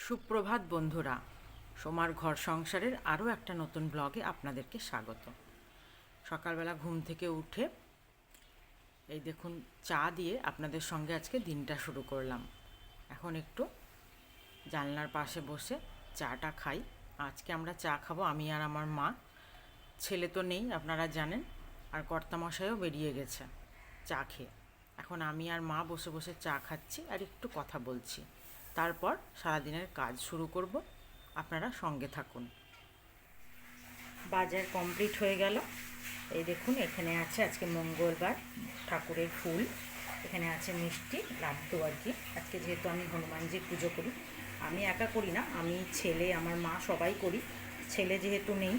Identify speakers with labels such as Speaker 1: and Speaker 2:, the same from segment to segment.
Speaker 1: সুপ্রভাত বন্ধুরা, সোমার ঘর সংসারের আরও একটা নতুন ব্লগে আপনাদেরকে স্বাগত। সকালবেলা ঘুম থেকে উঠে এই দেখুন চা দিয়ে আপনাদের সঙ্গে আজকে দিনটা শুরু করলাম। এখন একটু জানলার পাশে বসে চাটা খাই। আজকে আমরা চা খাবো আমি আর আমার মা। ছেলে তো নেই আপনারা জানেন, আর কর্তামশাইও বেরিয়ে গেছে চা খেয়ে। এখন আমি আর মা বসে বসে চা খাচ্ছি আর একটু কথা বলছি। তারপর সারাদিনের কাজ শুরু করব, আপনারা সঙ্গে থাকুন। বাজার কমপ্লিট হয়ে গেল। এই দেখুন এখানে আছে আজকে মঙ্গলবার, ঠাকুরের ফুল, এখানে আছে মিষ্টি লাড্ডু আর কি। আজকে যেহেতু আমি হনুমানজির পুজো করি, আমি একা করি না, আমি ছেলে আমার মা সবাই করি, ছেলে যেহেতু নেই।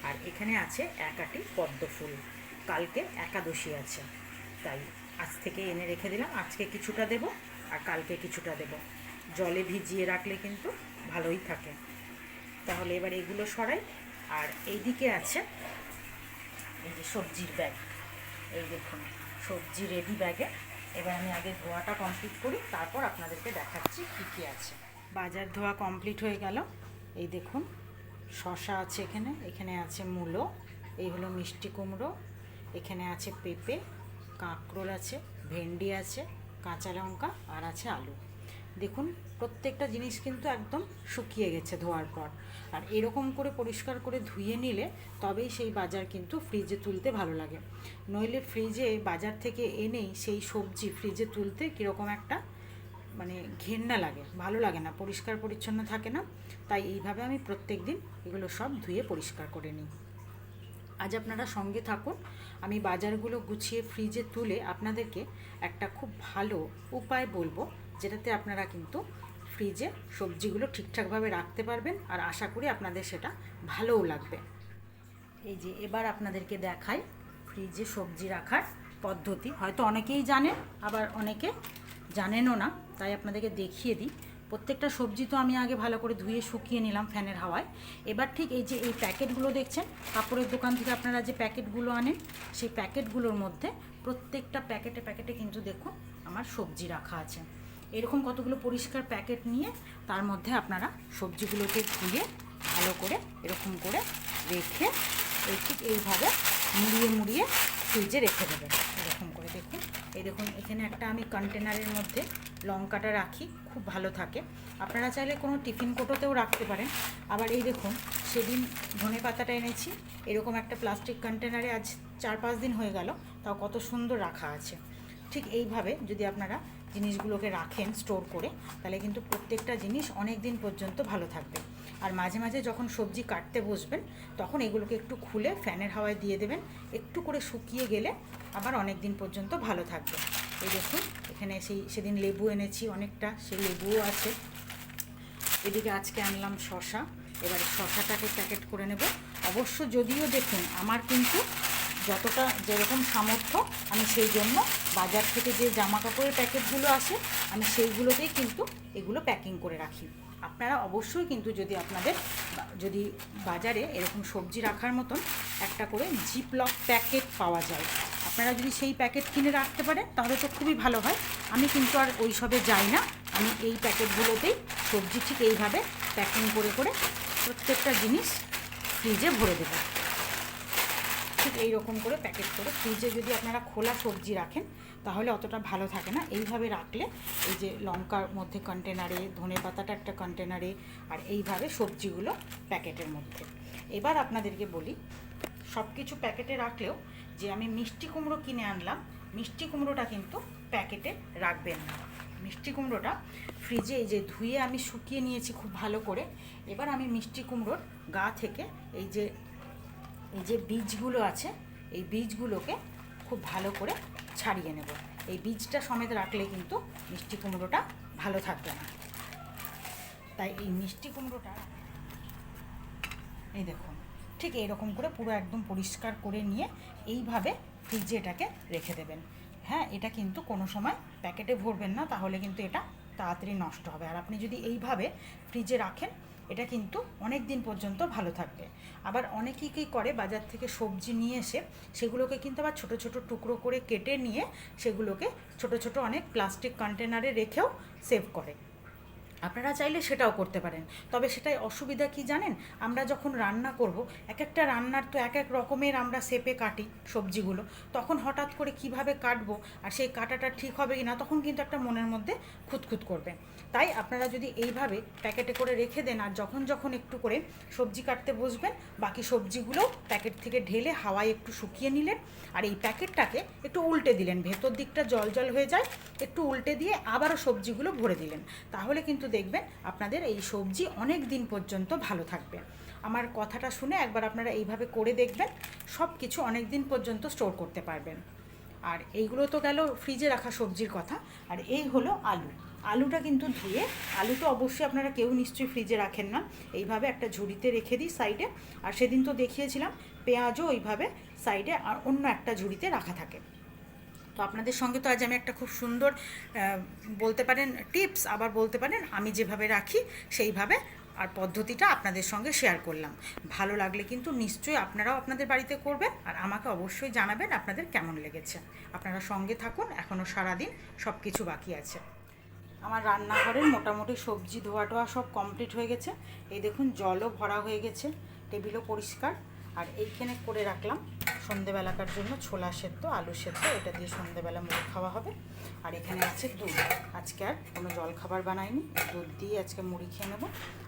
Speaker 1: আর এখানে আছে এক আটি পদ্ম ফুল, কালকে একাদশী আছে, তাই আজ থেকে এনে রেখে দিলাম। আজকে কিছুটা দেব আর কালকে কিছুটা দেব। জলে ভিজিয়ে রাখলে কিন্তু ভালোই থাকে। তাহলে এবার এগুলো সরাই। আর এইদিকে আছে এই যে সবজির ব্যাগ, এই দেখুন সবজি রেডি ব্যাগে। এবার আমি আগে ধোয়াটা কমপ্লিট করি, তারপর আপনাদেরকে দেখাচ্ছি কী কী আছে। বাজার ধোয়া কমপ্লিট হয়ে গেল। এই দেখুন শসা আছে, এখানে আছে মূলো, এই হলো মিষ্টি কুমড়ো, এখানে আছে পেঁপে, কাঁকরোল আছে, ভেন্ডি আছে, কাঁচা লঙ্কা আর আছে আলু। দেখুন প্রত্যেকটা জিনিস কিন্তু একদম শুকিয়ে গেছে ধোয়ার পর। আর এরকম করে পরিষ্কার করে ধুয়ে নিলে তবেই সেই বাজার কিন্তু ফ্রিজে তুলতে ভালো লাগে। নইলে ফ্রিজে বাজার থেকে এনেই সেই সবজি ফ্রিজে তুলতে কীরকম একটা মানে ঘেন্না লাগে, ভালো লাগে না, পরিষ্কার পরিচ্ছন্ন থাকে না। তাই এইভাবে আমি প্রত্যেক দিন এগুলো সব ধুয়ে পরিষ্কার করে নিই। আজ আপনারা সঙ্গে থাকুন, আমি বাজারগুলো গুছিয়ে ফ্রিজে তুলে আপনাদেরকে একটা খুব ভালো উপায় বলবো, যেটাতে আপনারা কিন্তু ফ্রিজে সবজিগুলো ঠিকঠাকভাবে রাখতে পারবেন। আর আশা করি আপনাদের সেটা ভালোও লাগবে। এই যে এবার আপনাদেরকে দেখাই ফ্রিজে সবজি রাখার পদ্ধতি। হয়তো অনেকেই জানেন, আবার অনেকে জানেনও না, তাই আপনাদেরকে দেখিয়ে দিই। প্রত্যেকটা সবজি তো আমি আগে ভালো করে ধুয়ে শুকিয়ে নিলাম ফ্যানের হাওয়ায়। এবার ঠিক এই যে এই প্যাকেটগুলো দেখছেন, কাপড়ের দোকান থেকে আপনারা যে প্যাকেটগুলো আনেন, সেই প্যাকেটগুলোর মধ্যে প্রত্যেকটা প্যাকেটে প্যাকেটে কিন্তু দেখুন আমার সবজি রাখা আছে। এরকম কতগুলো পরিষ্কার প্যাকেট নিয়ে তার মধ্যে আপনারা সবজিগুলোকে ধুয়ে ভালো করে এরকম করে রেখে ঠিক এইভাবে মুড়িয়ে মুড়িয়ে ফ্রিজে রেখে দেবেন। এরকম করে দেখুন, এই দেখুন এখানে একটা আমি কন্টেনারের মধ্যে লঙ্কাটা রাখি, খুব ভালো থাকে। আপনারা চাইলে কোনো টিফিন কোটোতেও রাখতে পারেন। আবার এই দেখুন সেদিন ধনে পাতাটা এনেছি, এরকম একটা প্লাস্টিক কন্টেনারে আজ 4-5 দিন হয়ে গেল, তাও কত সুন্দর রাখা আছে। ঠিক এইভাবে যদি আপনারা জিনিসগুলোকে রাখেন স্টোর করে, তাহলে কিন্তু প্রত্যেকটা জিনিস অনেক দিন পর্যন্ত ভালো থাকবে। আর মাঝে মাঝে যখন সবজি কাটতে বসবেন, তখন এগুলোকে একটু খুলে ফ্যানের হাওয়ায় দিয়ে দেবেন, একটু করে শুকিয়ে গেলে আবার অনেক দিন পর্যন্ত ভালো থাকবে। এই দেখুন এখানে সেদিন লেবু এনেছি অনেকটা, সেই লেবুও আছে। এদিকে আজকে আনলাম শসা, এবার শসাটাকে প্যাকেট করে নেব। অবশ্য যদিও দেখুন আমার কিন্তু যতটা যেরকম সামর্থ্য, আমি সেই জন্য বাজার থেকে যে জামা কাপড়ের প্যাকেটগুলো আসে আমি সেইগুলোতেই কিন্তু এগুলো প্যাকিং করে রাখি। আপনারা অবশ্যই কিন্তু যদি বাজারে এরকম সবজি রাখার মতন একটা করে জিপলক প্যাকেট পাওয়া যায়, আপনারা যদি সেই প্যাকেট কিনে রাখতে পারেন তাহলে তো খুবই ভালো হয়। আমি কিন্তু আর ওই সবে যাই না, আমি এই প্যাকেটগুলোতেই সবজি ঠিক এইভাবে প্যাকিং করে করে প্রত্যেকটা জিনিস ফ্রিজে ভরে দেবো। ঠিক এইরকম করে প্যাকেট করে ফ্রিজে যদি আপনারা খোলা সবজি রাখেন তাহলে অতটা ভালো থাকে না। এইভাবে রাখলে এই যে লঙ্কার মধ্যে কন্টেনারে, ধনে পাতাটা একটা কন্টেনারে, আর এইভাবে সবজিগুলো প্যাকেটের মধ্যে। এবার আপনাদেরকে বলি, সব কিছু প্যাকেটে রাখলেও যে আমি মিষ্টি কুমড়ো কিনে আনলাম, মিষ্টি কুমড়োটা কিন্তু প্যাকেটে রাখবেন না। মিষ্টি কুমড়োটা ফ্রিজে এই যে ধুয়ে আমি শুকিয়ে নিয়েছি খুব ভালো করে। এবার আমি মিষ্টি কুমড়োর গা থেকে এই যে বীজগুলো আছে, এই বীজগুলোকে খুব ভালো করে ছাড়িয়ে নেব। এই বীজটা সমেত রাখলে কিন্তু মিষ্টি কুমড়োটা ভালো থাকবে না। তাই এই মিষ্টি কুমড়োটা এই দেখুন ঠিক এইরকম করে পুরো একদম পরিষ্কার করে নিয়ে এইভাবে ফ্রিজে এটাকে রেখে দেবেন। হ্যাঁ, এটা কিন্তু কোনো সময় প্যাকেটে ভরবেন না, তাহলে কিন্তু এটা তাড়াতাড়ি নষ্ট হবে। আর আপনি যদি এইভাবে ফ্রিজে রাখেন, এটা কিন্তু অনেক দিন পর্যন্ত ভালো থাকবে। আবার অনেকেই কী করে, বাজার থেকে সবজি নিয়ে এসে সেগুলোকে কিন্তু আবার ছোটো ছোটো টুকরো করে কেটে নিয়ে সেগুলোকে ছোটো ছোটো অনেক প্লাস্টিক কন্টেনারে রেখেও সেভ করে। আপনারা চাইলে সেটাও করতে পারেন, তবে সেটাই অসুবিধা কি জানেন, আমরা যখন রান্না করব এক একটা রান্নার তো এক এক রকমের আমরা শেপে কাটি সবজিগুলো, তখন হঠাৎ করে কিভাবে কাটবো আর সেই কাটাটা ঠিক হবে কি না তখন কিন্তু একটা মনের মধ্যে খুঁতখুত করবে। তাই আপনারা যদি এইভাবে প্যাকেটে করে রেখে দেন আর যখন যখন একটু করে সবজি কাটতে বসবেন বাকি সবজিগুলো প্যাকেট থেকে ঢেলে হাওয়ায় একটু শুকিয়ে নিলেন আর এই প্যাকেটটাকে একটু উল্টে দিলেন, ভেতর দিকটা জল জল হয়ে যায়, একটু উল্টে দিয়ে আবারও সবজিগুলো ভরে দিলেন, তাহলে কিন্তু দেখবেন আপনাদের এই সবজি অনেক দিন পর্যন্ত ভালো থাকবে। আমার কথাটা শুনে একবার আপনারা এইভাবে করে দেখবেন, সব কিছু অনেক দিন পর্যন্ত স্টোর করতে পারবেন। আর এইগুলো তো গেল ফ্রিজে রাখা সবজির কথা, আর এই হলো আলু। আলুটা কিন্তু ধুয়ে, আলু তো অবশ্যই আপনারা কেউ নিশ্চয়ই ফ্রিজে রাখেন না, এইভাবে একটা ঝুড়িতে রেখে দিই সাইডে। আর সেদিন তো দেখিয়েছিলাম পেঁয়াজও ওইভাবে সাইডে আর অন্য একটা ঝুড়িতে রাখা থাকে। তো আপনাদের সঙ্গে তো আজ আমি একটা খুব সুন্দর বলতে পারেন টিপস, আবার বলতে পারেন আমি যেভাবে রাখি সেইভাবে আর পদ্ধতিটা আপনাদের সঙ্গে শেয়ার করলাম। ভালো লাগলে কিন্তু নিশ্চয়ই আপনারাও আপনাদের বাড়িতে করবেন আর আমাকে অবশ্যই জানাবেন আপনাদের কেমন লেগেছে। আপনারা সঙ্গে থাকুন, এখনও সারাদিন সব কিছু বাকি আছে। আমার রান্নাঘরের মোটামুটি সবজি ধোয়া টোয়া সব কমপ্লিট হয়ে গেছে। এই দেখুন জলও ভরা হয়ে গেছে, টেবিলও পরিষ্কার। আর এইখানে করে রাখলাম সন্ধেবেলাকার জন্য ছোলা সেদ্ধ, আলু সেদ্ধ, এটা দিয়ে সন্ধেবেলা মুড়ি খাওয়া হবে। আর এখানে আছে দুধ, আজকে আর কোনো জলখাবার বানাইনি, দুধ দিয়ে আজকে মুড়ি খেয়ে নেব।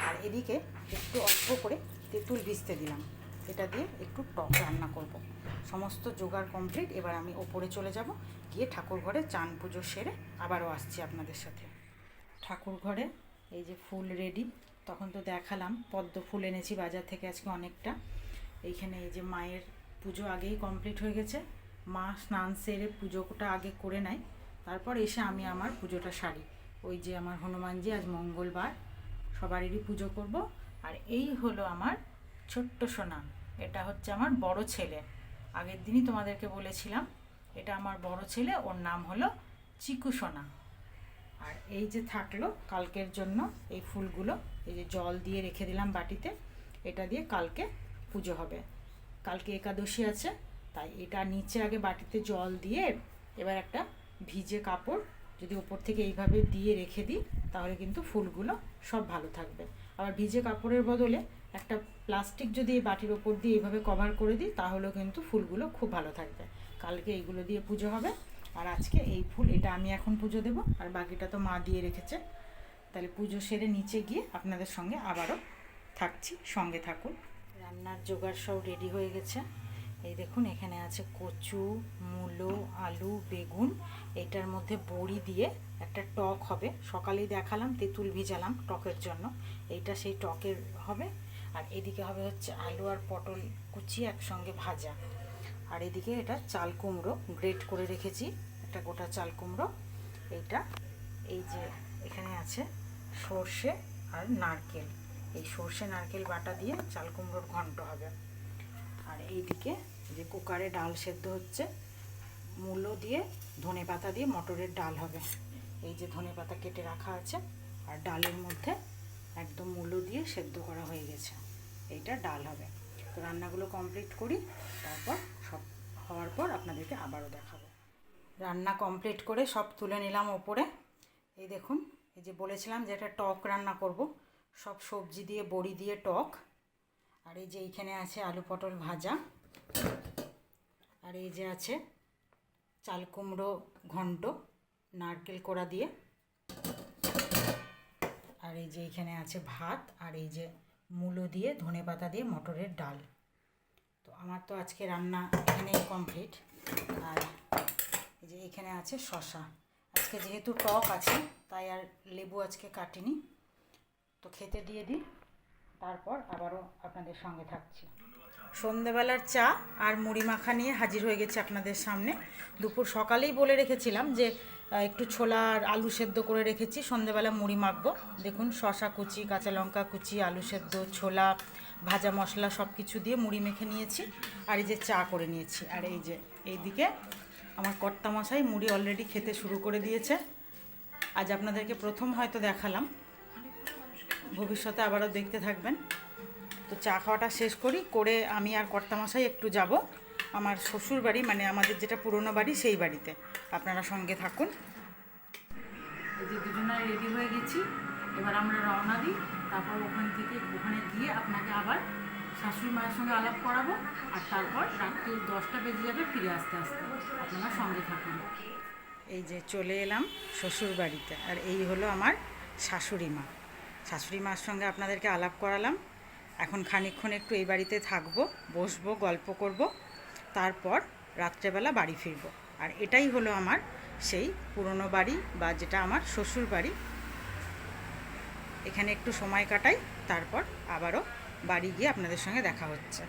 Speaker 1: আর এদিকে একটু অল্প করে তেঁতুল ভিজতে দিলাম, এটা দিয়ে একটু টক রান্না করব। সমস্ত জোগাড় কমপ্লিট, এবার আমি ওপরে চলে যাব, গিয়ে ঠাকুর ঘরে চান পুজো সেরে আবারও আসছি আপনাদের সাথে। ঠাকুর ঘরে এই যে ফুল রেডি, তখন তো দেখালাম পদ্ম ফুল এনেছি বাজার থেকে আজকে অনেকটা। এইখানে এই যে মায়ের পুজো আগেই কমপ্লিট হয়ে গেছে, মা স্নান সেরে পুজোটা আগে করে নেয়, তারপর এসে আমি আমার পুজোটা সারি। ওই যে আমার হনুমানজি, আজ মঙ্গলবার, সবারই পুজো করব। আর এই হলো আমার ছোট্ট সোনা, এটা হচ্ছে আমার বড় ছেলে, আগের দিনই তোমাদেরকে বলেছিলাম এটা আমার বড় ছেলে, ওর নাম হলো চিকু সোনা। আর এই যে থাকলো কালকের জন্য এই ফুলগুলো, এই যে জল দিয়ে রেখে দিলাম বাটিতে, এটা দিয়ে কালকে পুজো হবে, কালকে একাদশী আছে, তাই এটা নিচে আগে বাটিতে জল দিয়ে এবার একটা ভিজে কাপড় যদি ওপর থেকে এইভাবে দিয়ে রেখে দিই তাহলে কিন্তু ফুলগুলো সব ভালো থাকবে। আবার ভিজে কাপড়ের বদলে একটা প্লাস্টিক যদি এই বাটির ওপর দিয়ে এইভাবে কভার করে দিই তাহলেও কিন্তু ফুলগুলো খুব ভালো থাকবে। কালকে এইগুলো দিয়ে পুজো হবে, আর আজকে এই ফুল, এটা আমি এখন পুজো দেব আর বাকিটা তো মা দিয়ে রেখেছে। তাহলে পুজো সেরে নিচে গিয়ে আপনাদের সঙ্গে আবারও থাকছি, সঙ্গে থাকুন। রান্নার জোগাড় সব রেডি হয়ে গেছে, এই দেখুন এখানে আছে কচু, মূলো, আলু, বেগুন, এটার মধ্যে বড়ি দিয়ে একটা টক হবে, সকালেই দেখালাম তেঁতুল ভিজালাম টকের জন্য, এইটা সেই টকের হবে। আর এদিকে হবে হচ্ছে আলু আর পটল কুচি একসঙ্গে ভাজা। আর এদিকে এটা চাল কুমড়ো গ্রেট করে রেখেছি, একটা গোটা চাল কুমড়ো। এইটা এই যে এখানে আছে সর্ষে আর নারকেল, এই সর্ষে নারকেল বাটা দিয়ে চাল কুমড়োর ঘন্ট হবে। আর এইদিকে যে কুকারে ডাল সেদ্ধ হচ্ছে, মূলো দিয়ে ধনে পাতা দিয়ে মটরের ডাল হবে। এই যে ধনে পাতা কেটে রাখা আছে আর ডালের মধ্যে একদম মূলো দিয়ে সেদ্ধ করা হয়ে গেছে, এইটা ডাল হবে। তো রান্নাগুলো কমপ্লিট করি, তারপর সব হওয়ার পর আপনাদেরকে আবারও দেখাবো। রান্না কমপ্লিট করে সব তুলে নিলাম ওপরে। এই দেখুন, এই যে বলেছিলাম যে একটা টক রান্না করব, সব সবজি দিয়ে বড়ি দিয়ে টক। আর এই যে এইখানে আছে আলু পটল ভাজা, আর এই যে আছে চাল কুমড়ো ঘন্ট নারকেল কোড়া দিয়ে, আর এই যে এইখানে আছে ভাত, আর এই যে মূলো দিয়ে ধনে পাতা দিয়ে মটরের ডাল। তো আমার তো আজকে রান্না এখানেই কমপ্লিট। আর এই যে এখানে আছে শসা, আজকে যেহেতু টক আছে তাই আর লেবু আজকে কাটিনি। তো খেতে দিয়ে দিই, তারপর আবারও আপনাদের সঙ্গে থাকছি। সন্ধেবেলার চা আর মুড়ি মাখা নিয়ে হাজির হয়ে গেছে আপনাদের সামনে। দুপুর সকালেই বলে রেখেছিলাম যে একটু ছোলা আর আলু সেদ্ধ করে রেখেছি, সন্ধেবেলা মুড়ি মাখবো। দেখুন শসা কুচি, কাঁচা লঙ্কা কুচি, আলু সেদ্ধ, ছোলা, ভাজা মশলা সব কিছু দিয়ে মুড়ি মেখে নিয়েছি। আর এই যে চা করে নিয়েছি। আর এই যে এইদিকে আমার কর্তামশাই মুড়ি অলরেডি খেতে শুরু করে দিয়েছে। আজ আপনাদেরকে প্রথম হয়তো দেখালাম, ভবিষ্যতে আবারও দেখতে থাকবেন। তো চা খাওয়াটা শেষ করি, করে আমি আর কর্তামশাই একটু যাব আমার শ্বশুর বাড়ি, মানে আমাদের যেটা পুরনো বাড়ি সেই বাড়িতে। আপনারা সঙ্গে থাকুন। এই যে দুজনায় রেডি হয়ে গেছি, এবার আমরা রওনা দিই, তারপর ওখানে গিয়ে আপনাকে আবার শাশুড়ি মায়ের সঙ্গে আলাপ করাবো, আর তারপর রাত্রি 10টা বেজে যাবে ফিরে আসতে আসতে। আপনারা সঙ্গে থাকুন। এই যে চলে এলাম শ্বশুর বাড়িতে, আর এই হলো আমার শাশুড়ি মা। শাশুড়ি মার সঙ্গে আপনাদেরকে আলাপ করালাম। এখন খানিকক্ষণ একটু এই বাড়িতে থাকবো, বসবো, গল্প করব, তারপর রাত্রেবেলা বাড়ি ফিরবো। আর এটাই হলো আমার সেই পুরনো বাড়ি, বা যেটা আমার শ্বশুর বাড়ি। এখানে একটু সময় কাটাই, তারপর আবারও বাড়ি গিয়ে আপনাদের সঙ্গে দেখা হচ্ছে।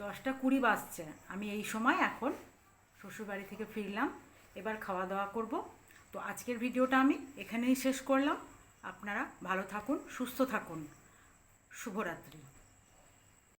Speaker 1: 10টা 20 বাজছে, আমি এই সময় এখন শ্বশুর বাড়ি থেকে ফিরলাম। এবার খাওয়া দাওয়া করব। তো আজকের ভিডিওটা আমি এখানেই শেষ করলাম। আপনারা ভালো থাকুন, সুস্থ থাকুন। শুভরাত্রি।